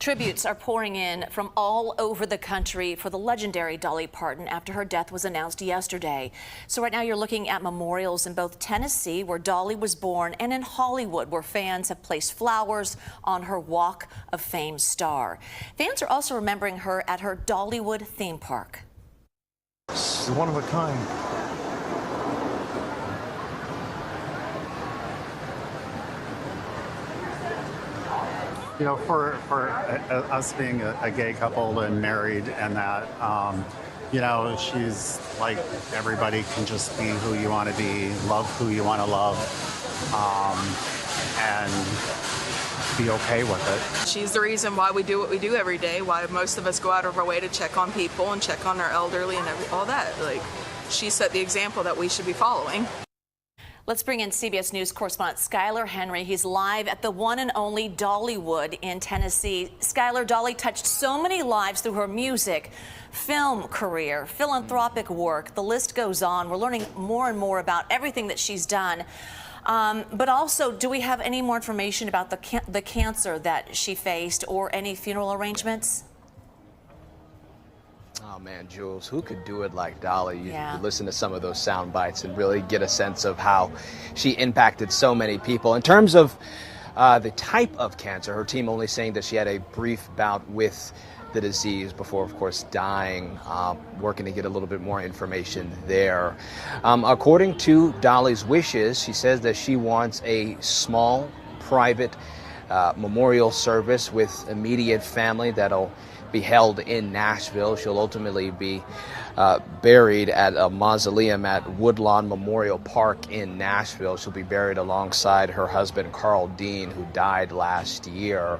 Tributes are pouring in from all over the country for the legendary Dolly Parton after her death was announced yesterday. So right now you're looking at memorials in both Tennessee, where Dolly was born, and in Hollywood, where fans have placed flowers on her Walk of Fame star. Fans are also remembering her at her Dollywood theme park. She's one of a kind. You know, for us being a gay couple and married and that, you know, she's like everybody can just be who you want to be, love who you want to love, and be okay with it. She's the reason why we do what we do every day, why most of us go out of our way to check on people and check on our elderly and all that. Like, she set the example that we should be following. Let's bring in CBS News correspondent Skyler Henry. He's live at the one and only Dollywood in Tennessee. Skyler, Dolly touched so many lives through her music, film career, philanthropic work. The list goes on. We're learning more and more about everything that she's done. But also, do we have any more information about the cancer that she faced or any funeral arrangements? Oh man, Jules, who could do it like Dolly? You listen to some of those sound bites and really get a sense of how she impacted so many people. In terms of the type of cancer, her team only saying that she had a brief bout with the disease before, of course, dying, working to get a little bit more information there. According to Dolly's wishes, she says that she wants a small, private memorial service with immediate family that'll be held in Nashville. She'll ultimately be buried at a mausoleum at Woodlawn Memorial Park in Nashville. She'll be buried alongside her husband, Carl Dean, who died last year.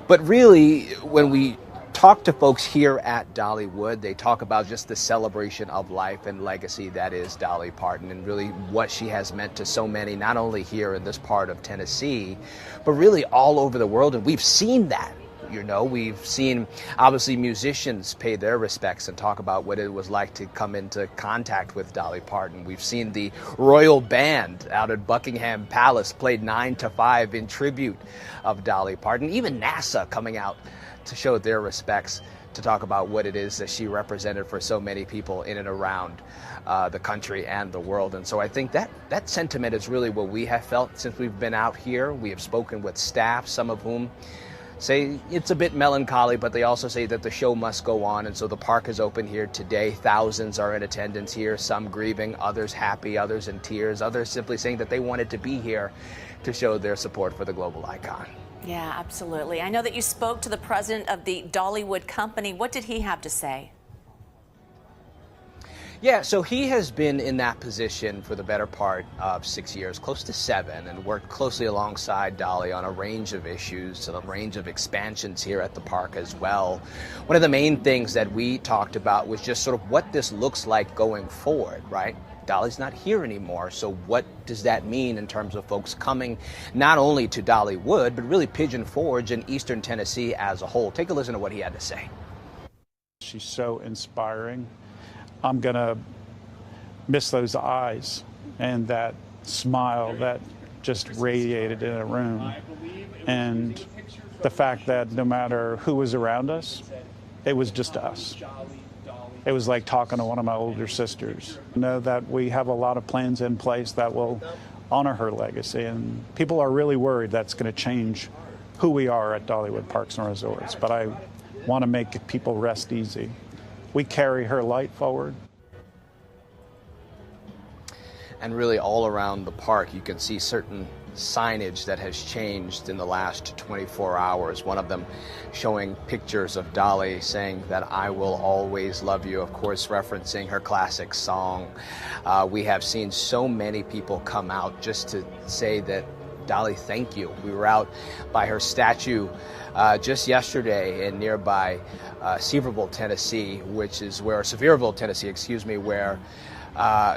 But really, when we talk to folks here at Dollywood, they talk about just the celebration of life and legacy that is Dolly Parton, and really what she has meant to so many, not only here in this part of Tennessee, but really all over the world. And we've seen that. You know, we've seen, obviously, musicians pay their respects and talk about what it was like to come into contact with Dolly Parton. We've seen the Royal Band out at Buckingham Palace played 9 to 5 in tribute of Dolly Parton. Even NASA coming out to show their respects, to talk about what it is that she represented for so many people in and around the country and the world. And so I think that sentiment is really what we have felt since we've been out here. We have spoken with staff, some of whom say it's a bit melancholy, but they also say that the show must go on. And so the park is open here today. Thousands are in attendance here, some grieving, others happy, others in tears, others simply saying that they wanted to be here to show their support for the global icon. Yeah, absolutely. I know that you spoke to the president of the Dollywood company. What did he have to say? Yeah, so he has been in that position for the better part of 6 years, close to 7, and worked closely alongside Dolly on a range of issues, and a range of expansions here at the park as well. One of the main things that we talked about was just sort of what this looks like going forward, right? Dolly's not here anymore, so what does that mean in terms of folks coming not only to Dollywood, but really Pigeon Forge and Eastern Tennessee as a whole? Take a listen to what he had to say. She's so inspiring. I'm going to miss those eyes and that smile that just radiated in a room. And the fact that no matter who was around us, it was just us. It was like talking to one of my older sisters. I know that we have a lot of plans in place that will honor her legacy, and people are really worried that's going to change who we are at Dollywood Parks and Resorts. But I want to make people rest easy. We carry her light forward. And really all around the park, you can see certain signage that has changed in the last 24 hours. One of them showing pictures of Dolly saying that I will always love you, of course referencing her classic song. We have seen so many people come out just to say that, Dolly, thank you. We were out by her statue just yesterday in nearby Sevierville, Tennessee, Sevierville, Tennessee, excuse me, where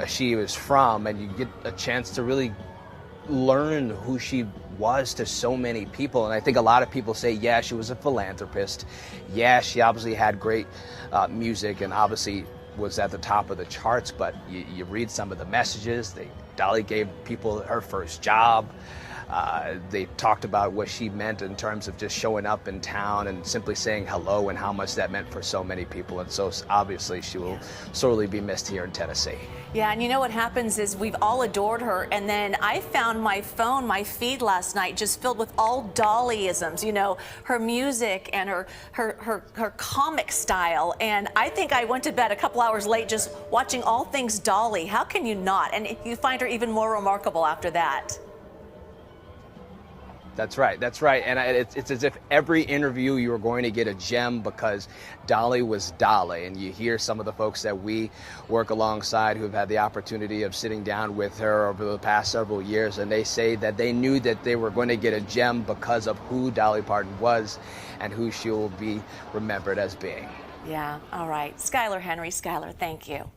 she was from, and you get a chance to really learn who she was to so many people. And I think a lot of people say, yeah, she was a philanthropist. Yeah, she obviously had great music and obviously was at the top of the charts, but you read some of the messages. Dolly gave people her first job. They talked about what she meant in terms of just showing up in town and simply saying hello and how much that meant for so many people. And so obviously she will sorely be missed here in Tennessee. Yeah, and you know what happens is we've all adored her, and then I found my phone, my feed last night just filled with all Dollyisms, you know, her music and her comic style. And I think I went to bed a couple hours late just watching all things Dolly. How can you not? And you find her even more remarkable after that. That's right. That's right. And it's as if every interview you were going to get a gem, because Dolly was Dolly. And you hear some of the folks that we work alongside who've had the opportunity of sitting down with her over the past several years, and they say that they knew that they were going to get a gem because of who Dolly Parton was and who she will be remembered as being. Yeah. All right. Skyler Henry. Skyler, thank you.